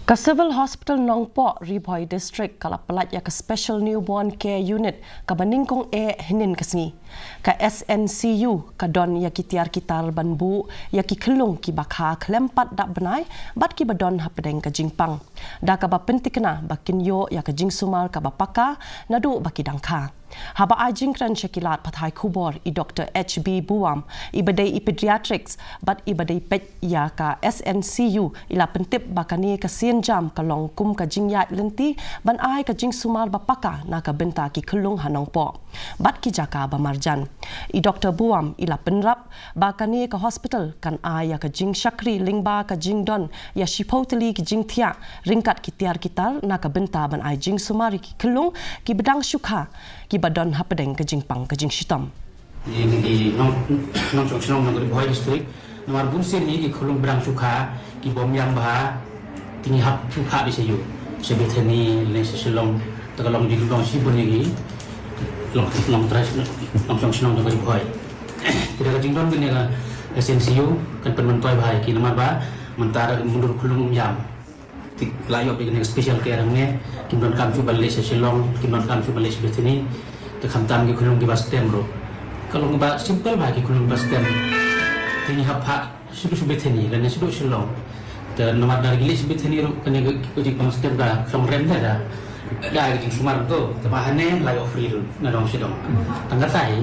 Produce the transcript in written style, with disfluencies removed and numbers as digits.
Ka Civil Hospital Nongpo, Riboy District, kala pelat ya ka Special Newborn Care Unit, ka Baningkong Hinin Kasngi. Ka SNCU, ka don ya ki tiar kitar banbu, ya ki kelung ki bakha kelempat dak benai, bat ki badon hapedeng ka Jingpang. Da ka ba pentikna bakin yo ya ka Jingsumal ka bapaka, nadu baki dangka. Haba ajing kran syakilat pathai kubor i Dr. HB Buam i badai i pediatrics bat i badai pet ya ka SNCU ila pentip bakani ka sien jam ka long kum ka jingyat lenti ban ai ka jing sumal bapaka na ka benta ki kelung hanong po bat ki jaka ba marjan i Dr. Buam ila penrap bakani ka hospital kan ai ya ka jing syakri lingba ka jing don ya shipoteli ki jing thia ringkat ki tiar kitar na ka benta ban ai jing sumari ki kelung ki bedang syukha ki badon hapedeng ke Jingpang ke Jing Shitom. Di nong chong nong Riboy District nomor bunsin ni ki khulung brang sukha ki bom yang bah tingi hap sukha di sayu sebeteni le selong tagalong di long sibun ni long tras nong chong nong Riboy tidak ka jingdon ni ka SNCU kan penmentoy bahai ki nomor ba mentara mundur khulung yang layok dengan special care ni kimdon kam chu balle selong kimdon kam chu balle sebeteni te khamtam ki khulung ki bastem ro kalau ngba simple ba ki khulung bastem tini hapha sudu sebeteni lan sudu selong dan nomor dari gilis sebeteni ro kene ki di bastem da som rem da ki sumar to te bahane layok free ro na dong sidong tanggatai